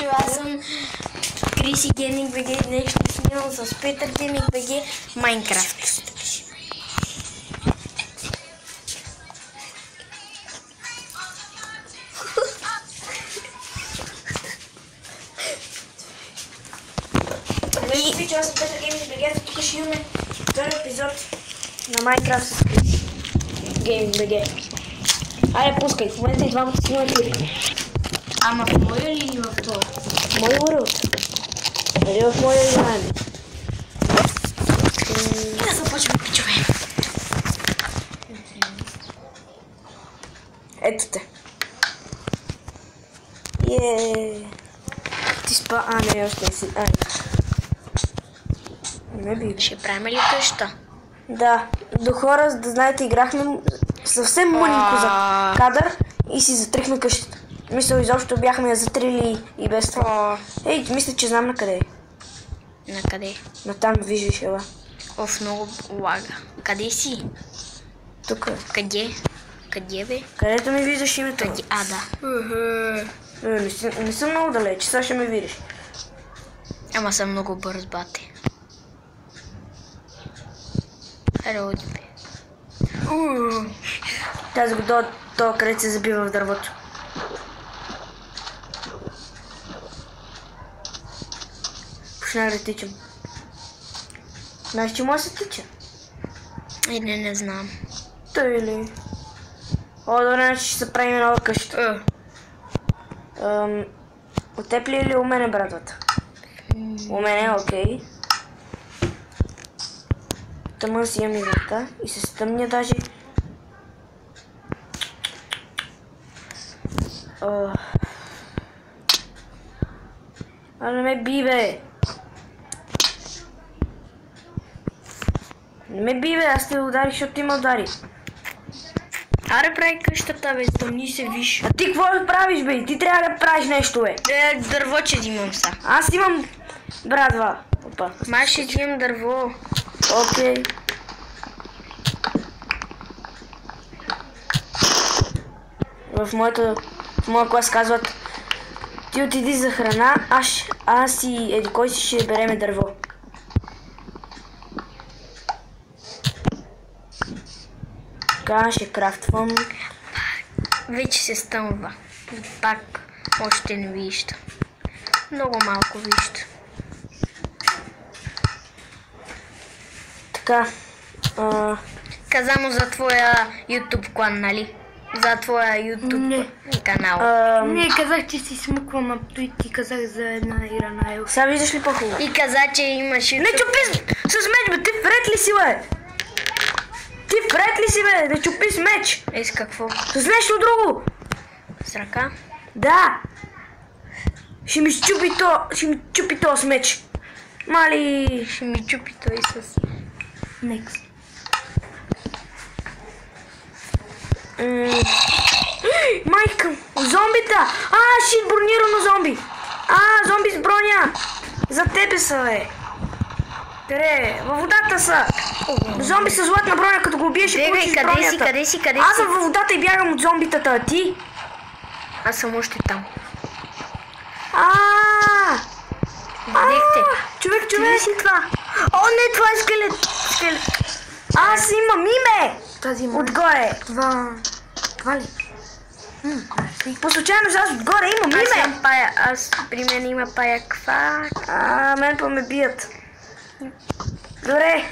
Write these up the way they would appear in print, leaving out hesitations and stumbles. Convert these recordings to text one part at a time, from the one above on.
пичове, аз съм Криси Гейминг БГ, днес ще снимам с Петър Гейминг БГ Майнкрафт. Пичове, аз съм Петър Гейминг БГ, тук ще имаме втори епизод на Майнкрафт с Криси Гейминг БГ. Айде, пускай, в момента и двамата снимаме клип. Ама в моя или в това? В моя world. Дали в моя знаем? И да започваме, пичове. Ето те. Ти спа... не, още не си. Не би. Ще правим ли къща? Да. До хора, да знаете, играхме съвсем мъненко за кадър и си затрихме къщата. Мисля, изобщо бяхме я затрили и без това. Ей, мисля, че знам на къде е. На къде? На там, виждаш, ела. Оф, много лага. Къде си? Тук. Къде? Къде, бе? Където ми виждаш името. Къде? Да. Не съм много далеч, сега ще ме видиш. Ама съм много бърз, бате. Роди, бе. Тази го то където се забива в дървото. Почнах да тичам. Знаеш, че може да се тича? Не знам. Той ли? Добре, значи ще се правим нова къща. От теб ли или у мене, братвата? У мене, окей. Тъмън си имам и врата и се стъмня даже. Не ме би, бе! Не ме би, бе, аз те ударих, защото ти ме удари. Аре, прави къщата, бе, стъмни се, виж. А ти какво да правиш, бе? Ти трябва да правиш нещо, бе. Дърво, че имам са. Аз имам, братва. Опа. Май ще имам дърво. Окей. В моя клас казват: ти отиди за храна, аз и еди кой си ще береме дърво. Така, ще крафтвам. Вече се стъмва. Пак още не вижда. Много малко вижда. Така. Каза му за твоя YouTube клан, нали? За твоя YouTube канал. Не, казах, че си смуквам, а той ти казах за една игра на Ел. Сега виждаш ли по-хубаво? И каза, че имаш YouTube... Не чупи с меч, бе! Ти вред ли си, бе? Ти вред ли си, бе? Да чупи с меч! С какво? С нещо друго! С ръка? Да! Ще ми чупи то с меч. Мали... Ще ми чупи той с... Next. Майка, зомбита! Шит, бронирано зомби! Зомби с броня! За тебе са, бе! Къде? Във водата са! Зомби с златна броня, като го убиеш и получиш бронята. Къде си? Аз съм във водата и бягам от зомбитата, а ти? Аз съм още там. Видехте? Човек! Къде си това? Не, това е скелет! Аз имам име! Отгоре! Това ли? По случайност аз отгоре имам име! Аз имам пая, при мен има пая квак. Мен па ме бият. Добре.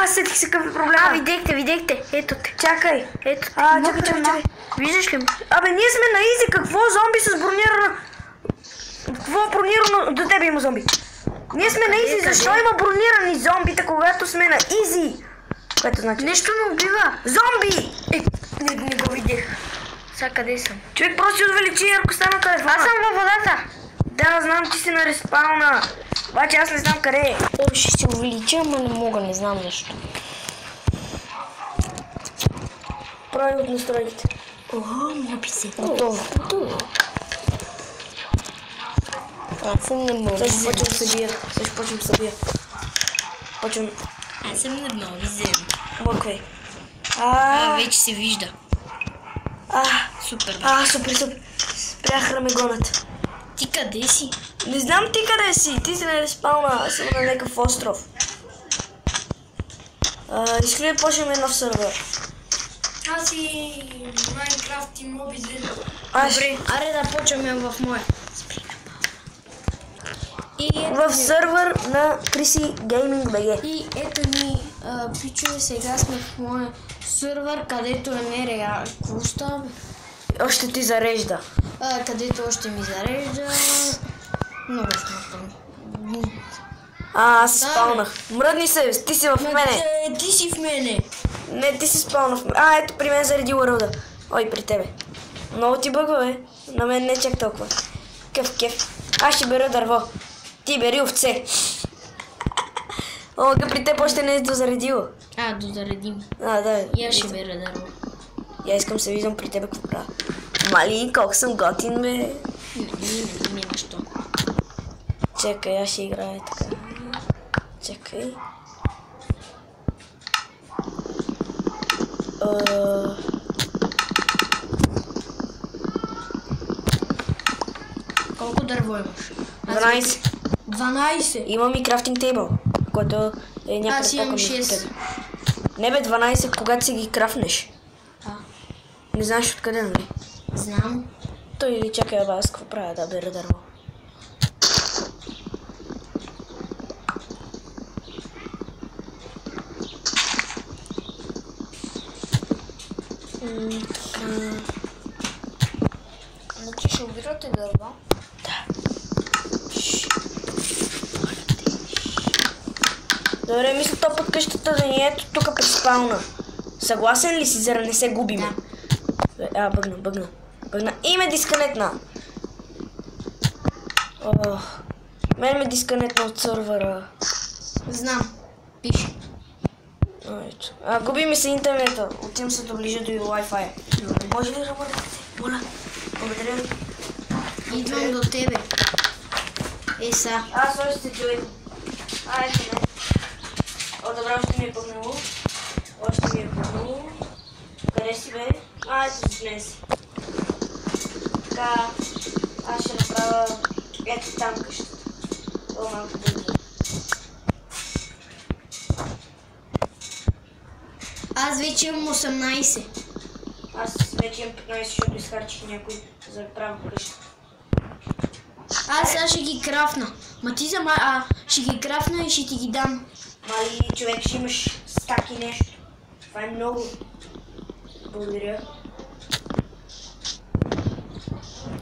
Сетих се какъв е проблема. Видехте, ето те. Чакай. Ето те. Чакай. Виждаш ли ме? Ние сме на изи, какво зомби с бронирано... Какво бронирано... До тебе има зомби. Ние сме на изи, защо има бронирани зомбита, когато сме на изи? Което значи? Нещо ме убива. Зомби! Не го видях. Сега къде съм? Човек, просто си увеличи яркостта на телефона. Аз съм във водата. Да, знам, че си на респауна. Обаче аз не знам къде е. Ще се увелича, ама не мога, не знам защо. Прави от настройките. Моби се. Готово. Аз съм на моби. Сега ще почвам да се бия. Аз съм на моби зем. Блоквай. Вече се вижда. Супер. Супер. Спряха да ме гонят. Ти къде си? Не знам ти къде си. Ти си на респауна. Съм на някакъв остров. Искали да почнем нов сервер? Аз и Майнкрафт и Mobile. Добре. Аре да почваме в моя. В сервер на Криси Гейминг БГ. И ето ни, пичове, сега сме в моя сервер, където е нереално. Какво става? Още ти зарежда. Където още ми зарежда. Много смъртно. Аз се спалнах. Мръдни се, ти си в мене. Ти си в мене. Не, ти си спална в мене. Ето при мен заради урълда. Ой, при тебе. Много ти бъгва, бе. На мен не чак толкова. Кеф. Аз ще бера дърво. Ти бери овце. Ога, при теб още не е дозаредило. Дозаредим. Да. И аз ще бера дърво. Я искам се виждам при тебе какво правя. Мали, колко съм готин, бе. Не, нещо. Чакай, аз ще играя така. Чакай. Колко дърво имаш? 12. 12? Имам и крафтинг тейбъл, който е някъде Аз имам 6. Не бе, 12, когато си ги крафнеш. Не знаеш откъде, нали? Знам. Той или чакай, аз какво правя да бера дърво. Значи ще убирате дърва? Да. Добре, мисля то под къщата да ни е ето тук пред спална. Съгласен ли си, за да не се губиме? Да. Бъгна. Име дисконетна. Мен ме дисконетна от сервера. Знам. Пише. Губи ми се интернета. Отивам се доближа до Wi-Fi. Може ли да работите? Моля. Благодаря. Идвам до тебе. Са. Аз още се чуй. Ето не. Добре, още ми е пъгнало. Къде си, бе? Ето си днес. Така, аз ще направя ето там къщата. Това малко дълго. Аз вече имам 18. Аз вече имам 15, защото изхарчих някой за да правя къщата. Аз сега ще ги крафна. Ще ги крафна и ще ти ги дам. Мали, човек, ще имаш стаки нещо. Това е много. Благодаря.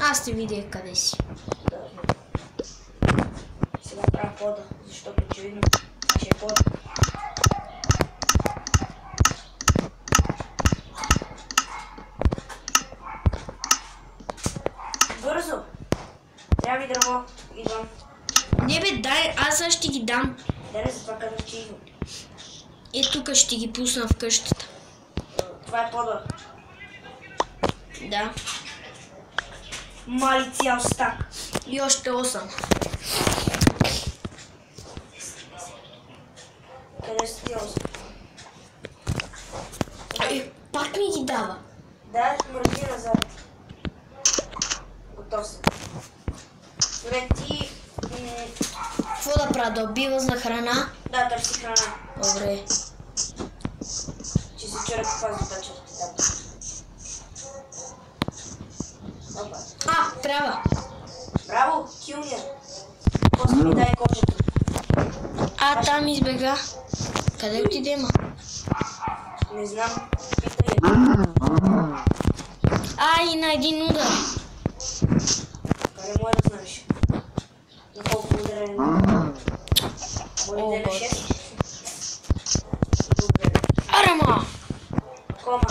Аз те видя къде си. Сега правя пода, защото очевидно ще е пода. Бързо! Трябва ми дърво. Идвам. Не бе, дай, аз сега ще ги дам. Да не, за това казах, че идвам. Тук ще ги пусна в къщата. Това е пода. Да. Мали цял стак. И още 8. Къде са ти 8? Пак ми ги дава. Да, мързи назад. Готов съм. Добре, ти... Какво да правя? Да убива за храна? Да, търси храна. Добре. Че се чура каква задача да ти дам. Трябва. Браво, килния. После ми дай кожата. Там избега. Къде отидема? Не знам. Питай я. И на един удар. Къде може да знаеш? На колко удара е на? Може да е на 6? Добре. Арама! Кома.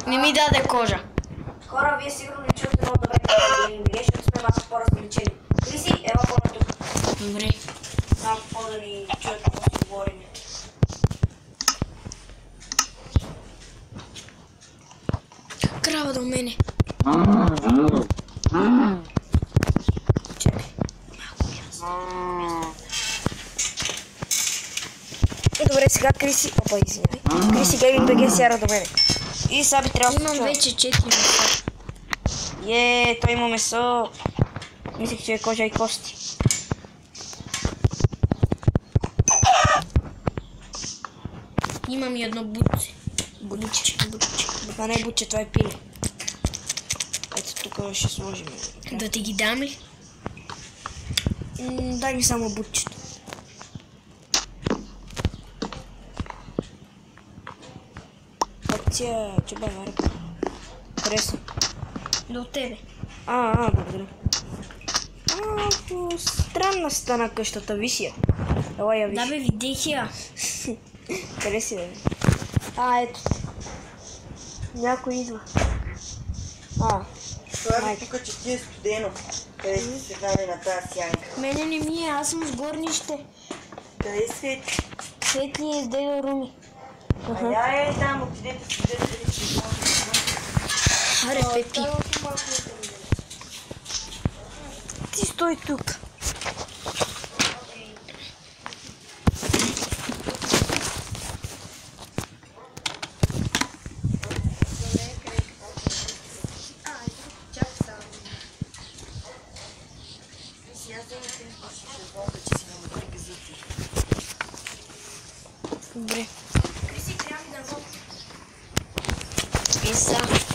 Не ми даде кожа. Хора, вие сигурно не чувате много добре на гейминг, защото сме малко по-различени. Криси, ева по-на тук. Добре. Малко по-да ни чуят какво си говорим. Крава до мене. Чакай. Добре, сега Криси... Опа, извиняй. Криси Гейминг БГ сяра до мене. И сега би трябвало да се Имам чува. вече 4 места. Той има месо. Мислех, че е кожа и кости. Имам и едно бутче. Бутче. Това не е бутче, това е пиле. Ето тук ще сложим. Да ти ги дам ли? Дай ми само бутчето. Акция, че баваря. Хареса. До тебе. Благодаря. Странна стана къщата, виж я. Елай я виж. Да бе, видих я. Къде си, бе? Ето. Някой идва. Това е тук, че ти е студено. Къде си се храни на тази сянка? Мене не ми е, аз съм с горнище. Къде свети? Светли е с дедо Руми. Я там, отидете си дете. Аре, Пепи. Ти стой тук. Добре. Писа.